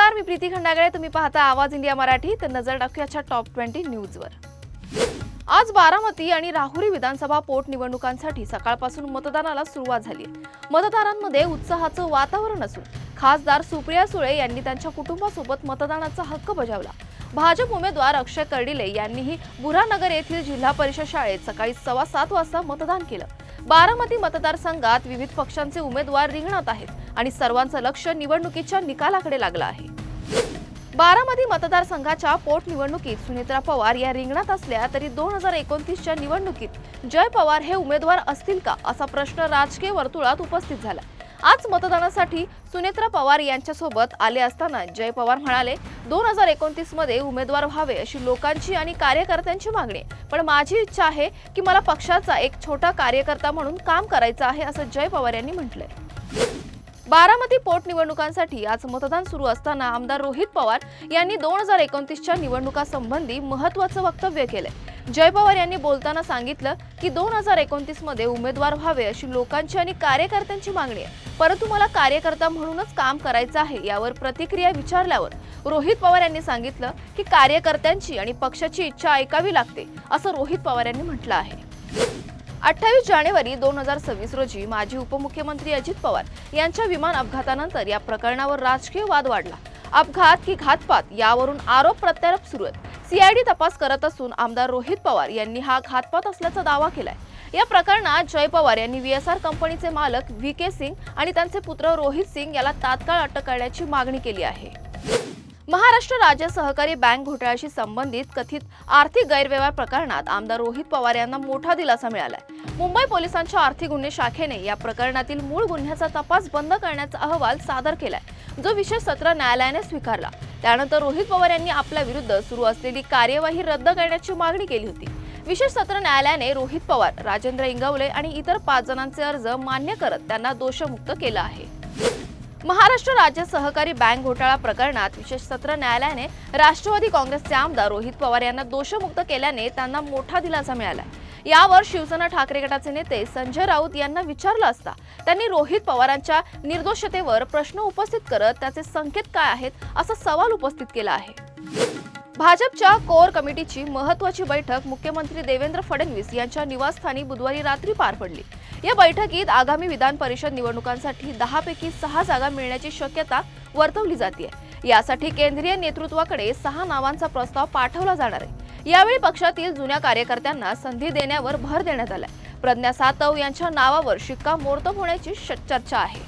नमस्कार, मी प्रीती खंडागळे. तुम्ही पाहता आवाज इंडिया मराठी. तर नजर टाकूयाच्या टॉप 20 न्यूजवर. आज बारामती आणि राहुरी विधानसभा पोटनिवडणुकांसाठी सकाळपासून मतदानाला सुरुवात झाली आहे. मतदारांमध्ये उत्साहाचं वातावरण असून खासदार सुप्रिया सुळे यांनी त्यांच्या कुटुंबासोबत मतदानाचा हक्क बजावला. भाजप उमेदवार अक्षय कर्डिले यांनीही बुरानगर येथील जिल्हा परिषद शाळेत सकाळी 7:15 वाजता मतदान केलं. बारामती मतदारसंघात विविध पक्षांचे उमेदवार रिंगणात आहेत आणि सर्वांचं लक्ष निवडणुकीच्या निकालाकडे लागलं आहे. बारामती मतदारसंघाच्या पोटनिवडणुकीत सुनेत्रा पवार या रिंगणात असल्या तरी 2029च्या निवडणुकीत जय पवार हे उमेदवार असतील का असा प्रश्न राजकीय वर्तुळात उपस्थित झाला. आज मतदानासाठी सुनेत्रा पवार यांच्यासोबत आले असताना जय पवार म्हणाले, 2029 मध्ये उमेदवार व्हावे अशी लोकांची आणि कार्यकर्त्यांची मागणी, पण माझी इच्छा आहे की मला पक्षाचा एक छोटा कार्यकर्ता म्हणून काम करायचं आहे असं जय पवार यांनी म्हटलंय. बारामती पोटनिवडणुकांसाठी आज मतदान सुरू असताना आमदार रोहित पवार यांनी 2029च्या निवडणुकांसंबंधी महत्त्वाचं वक्तव्य केलंय. जय पवार यांनी बोलताना सांगितलं की 2029 मध्ये उमेदवार व्हावे अशी लोकांची आणि कार्यकर्त्यांची मागणी आहे, परंतु मला कार्यकर्ता म्हणूनच काम करायचं आहे. यावर प्रतिक्रिया विचारल्यावर रोहित पवार यांनी सांगितलं की कार्यकर्त्यांची आणि पक्षाची इच्छा ऐकावी लागते असं रोहित पवार यांनी म्हटलं आहे. 28 जानेवारी 2026 रोजी माजी उपमुख्यमंत्री अजित पवार यांच्या विमान अपघातानंतर या प्रकरणावर राजकीय वाद वाढला. अपघात की घातपात यावरून आरोप प्रत्यारोप सुरू आहेत. सीआयडी तपास करत असून आमदार रोहित पवार यांनी हा घातपात असल्याचा दावा केलाय. या प्रकरणात जय पवार यांनी VSR कंपनीचे मालक VK सिंग आणि त्यांचे पुत्र रोहित सिंग याला तात्काळ अटक करण्याची मागणी केली आहे. महाराष्ट्र राज्य सहकारी बँक घोटाळ्याशी संबंधित कथित आर्थिक गैरव्यवहार प्रकरणात आमदार रोहित पवार यांना मोठा दिलासा मिळालाय. मुंबई पोलिसांच्या आर्थिक गुन्हे शाखेने या प्रकरणातील मूळ गुन्ह्याचा तपास बंद करण्याचा अहवाल सादर केलाय, जो विशेष सत्र न्यायालयाने स्वीकारला. त्यानंतर रोहित पवार यांनी आपल्या विरुद्ध सुरू असलेली कार्यवाही रद्द करण्याची मागणी केली होती. विशेष सत्र न्यायालयाने रोहित पवार, राजेंद्र इंगवले आणि इतर 5 जणांचे अर्ज मान्य करत त्यांना दोषमुक्त केलं आहे. महाराष्ट्र राज्य सहकारी बँक घोटाळा प्रकरणात विशेष सत्र न्यायालयाने राष्ट्रवादी काँग्रेसचे आमदार रोहित पवार यांना दोषमुक्त केल्याने त्यांना मोठा दिलासा मिळाला. यावर शिवसेना ठाकरे गटाचे नेते संजय राऊत यांना विचारलं असता त्यांनी रोहित पवारांच्या निर्दोषतेवर प्रश्न उपस्थित करत त्याचे संकेत काय आहेत असा सवाल उपस्थित केला आहे. भाजपच्या कोर कमिटीची महत्त्वाची बैठक मुख्यमंत्री देवेंद्र फडणवीस यांच्या निवासस्थानी बुधवारी रात्री पार पडली. या बैठकीत आगामी विधान परिषद निवडणुकांसाठी 10 पैकी 6 जागा मिळण्याची शक्यता वर्तवली जाते. यासाठी केंद्रीय नेतृत्वाकडे 6 नावांचा प्रस्ताव पाठवला जाणार आहे. यावेळी पक्षातील जुन्या कार्यकर्त्यांना संधी देण्यावर भर देण्यात आलाय. प्रज्ञा सातव यांच्या नावावर शिक्कामोर्तब होण्याची चर्चा आहे.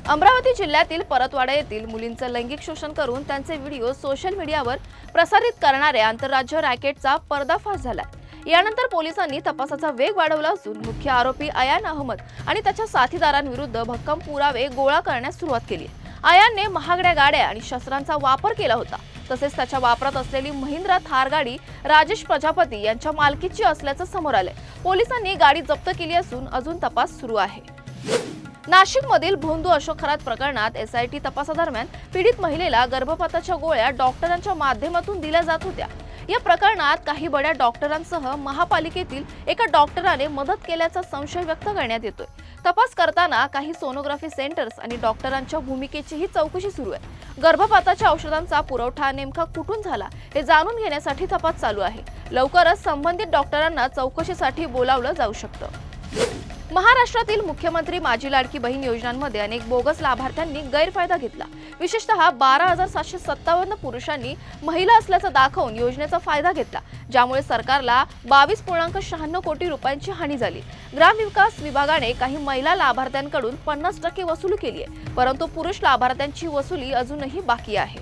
अमरावती जिल्ह्यातील परतवाडा येथील मुलींचं लैंगिक शोषण करून त्यांचे व्हिडिओ सोशल मीडियावर प्रसारित करणाऱ्या आंतरराज्य रॅकेटचा पर्दाफाश झाला. यानंतर पोलिसांनी तपासाचा वेग वाढवला असून मुख्य आरोपी अयान अहमद आणि त्याच्या साथीदारांविरुद्ध भक्कम पुरावे गोळा करण्यास सुरुवात केली. अयानने महागड्या गाड्या आणि शस्त्रांचा वापर केला होता. तसेच त्याच्या वापरात असलेली महिंद्रा थार गाडी राजेश प्रजापती यांच्या मालकीची असल्याचं समोर आलंय. पोलिसांनी गाडी जप्त केली असून अजून तपास सुरू आहे. नाशिकमधील भोंदू अशोक खरात प्रकरणात SIT तपासादरम्यान पीडित महिलेला गर्भपाताच्या गोळ्या डॉक्टरांच्या माध्यमातून दिल्या जात होत्या. या प्रकरणात काही बड्या डॉक्टरांसह महापालिकेतील एका डॉक्टराने मदत केल्याचा संशय व्यक्त करण्यात येतोय. तपास करताना काही सोनोग्राफी सेंटर्स आणि डॉक्टरांच्या भूमिकेचीही चौकशी सुरू आहे. गर्भपाताच्या औषधांचा पुरवठा नेमका कुठून झाला हे जाणून घेण्यासाठी तपास चालू आहे. लवकरच संबंधित डॉक्टरांना चौकशीसाठी बोलावलं जाऊ शकतं. महाराष्ट्रातील मुख्यमंत्री माझी लाडकी बहीण योजनांमध्ये अनेक बोगस लाभार्थ्यांनी गैरफायदा घेतला. विशेषतः 12,757 पुरुषांनी महिला असल्याचं दाखवून योजनेचा फायदा घेतला, ज्यामुळे सरकारला 22.96 कोटी रुपयांची हानी झाली. ग्रामविकास विभागाने काही महिला लाभार्थ्यांकडून 50% वसुली केली आहे, परंतु पुरुष लाभार्थ्यांची वसुली अजूनही बाकी आहे.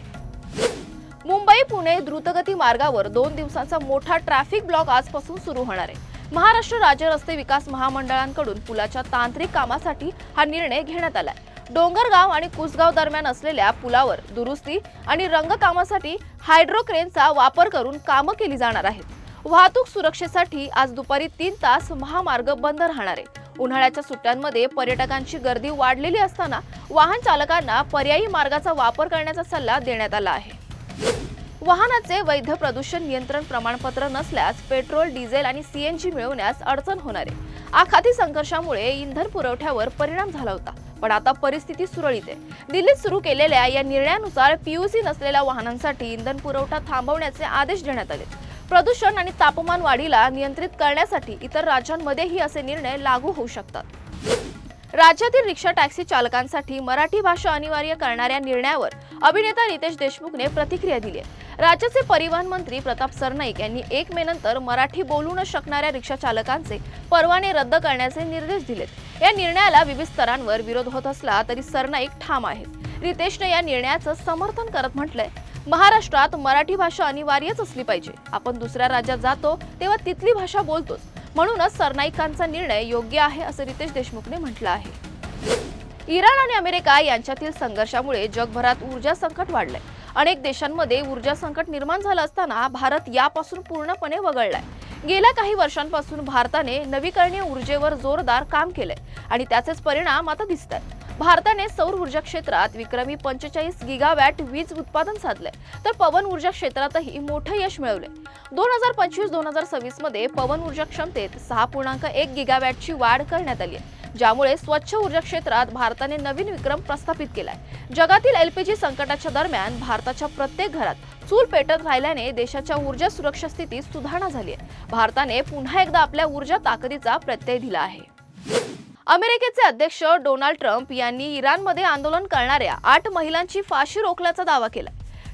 मुंबई पुणे द्रुतगती मार्गावर 2 दिवसांचा मोठा ट्रॅफिक ब्लॉक आजपासून सुरू होणार आहे. महाराष्ट्र राज्य रस्ते विकास महामंडळांकडून पुलाच्या तांत्रिक कामासाठी हा निर्णय घेण्यात आलाय. डोंगरगाव आणि कुसगाव दरम्यान असलेल्या पुलावर दुरुस्ती आणि रंगकामासाठी हायड्रोक्रेनचा वापर करून कामं केली जाणार आहेत. वाहतूक सुरक्षेसाठी आज दुपारी 3 तास महामार्ग बंद राहणार आहे. उन्हाळ्याच्या सुट्ट्यांमध्ये पर्यटकांची गर्दी वाढलेली असताना वाहन चालकांना पर्यायी मार्गाचा वापर करण्याचा सल्ला देण्यात आला आहे. वाहनाचे वैध प्रदूषण नियंत्रण प्रमाणपत्र नसल्यास पेट्रोल, डिझेल आणि CNG मिळवण्यास अडचण होणार आहे. आखाती संघर्षामुळे इंधन पुरवठ्यावर परिणाम झाला होता. पण आता परिस्थिती सुरळीत आहे। दिल्लीत सुरू केलेल्या या निर्णयानुसार पीयूसी नसलेल्या वाहनांसाठी इंधन पुरवठा थांबवण्याचे आदेश देण्यात आले। प्रदूषण आणि तापमान वाढीला नियंत्रित करण्यासाठी इतर राज्यांमध्येही असे निर्णय लागू होऊ शकतात। राज्यातील रिक्षा टॅक्सी चालकांसाठी मराठी भाषा अनिवार्य करणाऱ्या निर्णयावर अभिनेता रितेश देशमुखने प्रतिक्रिया दिली आहे। राज्याचे परिवहन मंत्री प्रताप सरनाईक यांनी 1 मे नंतर मराठी बोलू न शकणाऱ्या रिक्षा चालकांचे परवाने रद्द करण्याचे निर्देश दिलेत। या निर्णयाला विविध स्तरांवर विरोध होत असला तरी सरनाईक ठाम आहेत। रितेशने या निर्णयाचं समर्थन करत म्हटलंय, महाराष्ट्रात मराठी भाषा अनिवार्यच असली पाहिजे। आपण दुसऱ्या राज्यात जातो तेव्हा तिथली भाषा बोलतोच, म्हणूनच सरनाईकांचा निर्णय योग्य आहे असं रितेश देशमुखने म्हटलं आहे। इराण आणि अमेरिका यांच्यातील संघर्षामुळे जगभरात ऊर्जा संकट वाढलंय। अनेक देशांमध्ये ऊर्जा संकट निर्माण झालं असताना भारत यापासून पूर्णपणे वगळलाय। गेल्या काही वर्षांपासून भारताने नवीकरणीय ऊर्जेवर जोरदार काम केलंय आणि त्याचेच परिणाम आता दिसतात। भारताने सौर ऊर्जा क्षेत्रात विक्रमी 45 गिगावॅट वीज उत्पादन साधलंय, तर पवन ऊर्जा क्षेत्रातही मोठं यश मिळवलंय। 2025-2026 मध्ये पवन ऊर्जा क्षमतेत 6.1 गिगावॅटची वाढ करण्यात आली आहे, ज्यामुळे स्वच्छ ऊर्जा क्षेत्रात भारताने नवीन विक्रम प्रस्थापित केलाय। जगातील एलपीजी संकटाच्या दरम्यान भारताच्या प्रत्येक घरात चूल पेटत राहिल्याने देशाच्या ऊर्जा सुरक्षा स्थितीत सुधारणा झाली आहे। भारताने पुन्हा एकदा आपल्या ऊर्जा ताकदीचा प्रत्यय दिला आहे। अमेरिकेचे अध्यक्ष डोनाल्ड ट्रम्प यांनी इराणमध्ये आंदोलन करणाऱ्या 8 महिलांची फाशी रोखल्याचा दावा केला।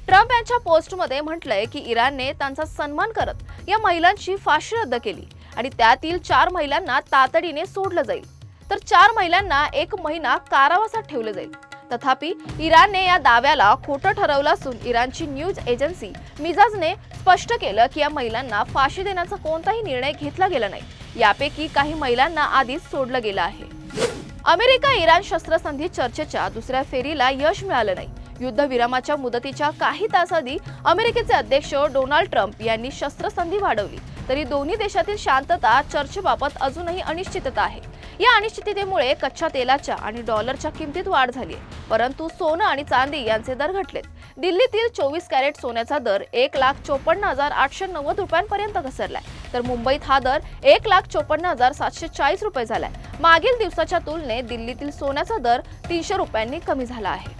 ट्रम्प यांच्या पोस्टमध्ये म्हटलंय की इराणने त्यांचा सन्मान करत या महिलांची फाशी रद्द केली आणि त्यातील 4 महिलांना तातडीने सोडलं जाईल, तर 4 महिलांना 1 महिना कारावासात ठेवलं जाईल। तथापि इराणने या दाव्याला खोटं ठरवलं असून इराणची न्यूज एजन्सी मिजाजने स्पष्ट केलं की या महिलांना फाशी देण्याचा कोणताही निर्णय घेतला गेला नाही। यापैकी काही महिलांना आधीच सोडलं गेलं आहे। अमेरिका इराण शस्त्रसंधी चर्चेच्या दुसऱ्या फेरीला यश मिळालं नाही। युद्धविरामाच्या मुदतीच्या काही तास आधी अमेरिकेचे अध्यक्ष डोनाल्ड ट्रम्प यांनी शस्त्रसंधी वाढवली, तरी दोन्ही देशातील शांतता चर्चेबाबत अजूनही अनिश्चितता आहे। या अनिश्चिततेमुळे कच्च्या तेलाच्या आणि डॉलरच्या किमतीत वाढ झाली आहे, परंतु सोनं आणि चांदी यांचे दर घटलेत। दिल्लीतील 24 कॅरेट सोन्याचा दर 1,54,890 रुपयांपर्यंत घसरलाय, तर मुंबईत हा दर 1,54,740 रुपये झालाय। मागील दिवसाच्या तुलनेत दिल्लीतील सोन्याचा दर 300 रुपयांनी कमी झाला आहे।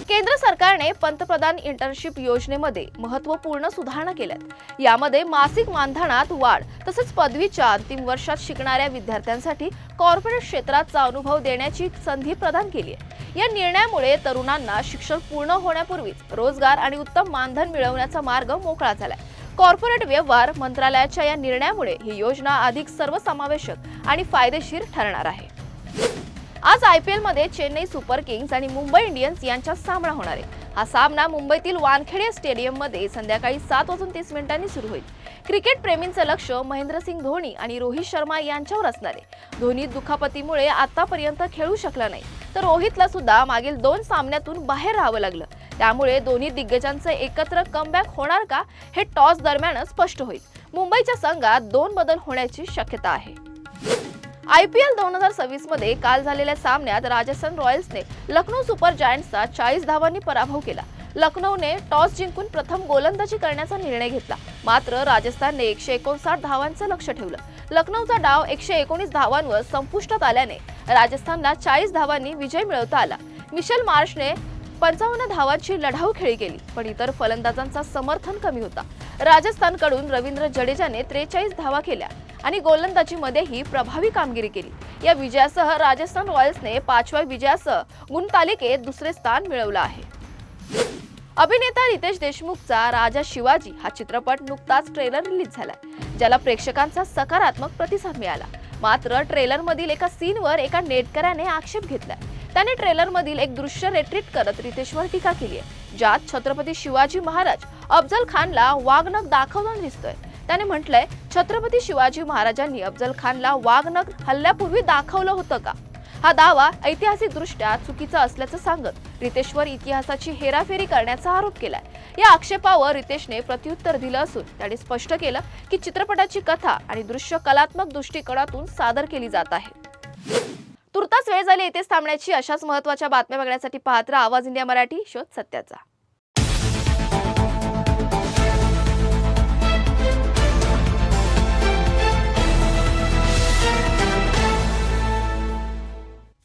केंद्र सरकारने पंतप्रधान इंटर्नशिप योजनेमध्ये महत्त्वपूर्ण सुधारणा केल्यात। यामध्ये मासिक मानधनात वाढ, तसेच पदवीच्या अंतिम वर्षात शिकणाऱ्या विद्यार्थ्यांसाठी कॉर्पोरेट क्षेत्राचा अनुभव देण्याची संधी प्रदान केली आहे। या निर्णयामुळे तरुणांना शिक्षण पूर्ण होण्यापूर्वीच रोजगार आणि उत्तम मानधन मिळवण्याचा मार्ग मोकळा झालाय। कॉर्पोरेट व्यवहार मंत्रालयाच्या या निर्णयामुळे ही योजना अधिक सर्वसमावेशक आणि फायदेशीर ठरणार आहे। आज आयपीएल मध्ये चेन्नई सुपर किंग्स आणि मुंबई इंडियन्स यांच्यात सामना होणार आहे। हा सामना मुंबईतील वानखेडे स्टेडियम मध्ये संध्याकाळी 7:30 सुरू होईल। क्रिकेट प्रेमींचं लक्ष महेंद्रसिंग धोनी आणि रोहित शर्मा यांच्यावर असणार आहे। धोनी दुखापतीमुळे आतापर्यंत खेळू शकला नाही, तर रोहितला सुद्धा मागील 2 सामन्यातून बाहेर राहावं लागलं। त्यामुळे दोन्ही दिग्गजांचे एकत्र कमबॅक होणार का, हे टॉस दरम्यानच स्पष्ट होईल। मुंबईच्या संघात 2 बदल होण्याची शक्यता आहे। आयपीएल 2026 मध्ये काल झालेल्या सामन्यात राजस्थान रॉयल्सने लखनौ सुपर जायंट्सचा 40 धावांनी पराभव केला। लखनौने टॉस जिंकून प्रथम गोलंदाजी करण्याचा निर्णय घेतला, मात्र राजस्थानने 159 धावांचं लक्ष्य ठेवलं। लखनौचा डाव 119 धावांवर संपुष्टात आल्याने राजस्थानला 40 धावांनी विजय मिळवता आला। मिशेल मार्शने 55 धावांची लढाऊ खेळी केली, पण इतर फलंदाजांचा समर्थन कमी होता। राजस्थानकडून रवींद्र जडेजाने 43 धावा केल्या आणि गोलंदाजीमध्येही प्रभावी कामगिरी केली। या विजयासह राजस्थान रॉयल्सने 5व्या विजयासह गुणतालिकेत दुसरे स्थान मिळवलं आहे। अभिनेता रितेश देशमुखचा राजा शिवाजी हा चित्रपट नुकताच ट्रेलर रिलीज झालाय, ज्याला प्रेक्षकांचा सकारात्मक प्रतिसाद मिळाला। मात्र ट्रेलरमधील एका सीनवर एका नेटकऱ्याने आक्षेप घेतलाय। त्याने ट्रेलरमधील एक दृश्य रिट्रीट करत रितेशवर टीका केली आहे, ज्यात छत्रपती शिवाजी महाराज अफजल खानला वाघनख दाखवताना दिसतोय। त्याने म्हटलंय, छत्रपती शिवाजी महाराजांनी अफजल खानला वाघनख हल्ल्यापूर्वी दाखवलं होतं का? हा दावा ऐतिहासिकदृष्ट्या चुकीचा असल्याचं सांगत रितेशवर इतिहासाची हेराफेरी करण्याचा आरोप केलाय। या आक्षेपावर रितेशने प्रत्युत्तर दिलं असून त्याने स्पष्ट केलं की चित्रपटाची कथा आणि दृश्य कलात्मक दृष्टिकोनातून सादर केली जात आहे। तुर्तास वेळ झाली, इथेच थांबण्याची। अशाच महत्त्वाच्या बातम्या बघण्यासाठी पाहत राहा आवाज इंडिया मराठी, शोध सत्याचा।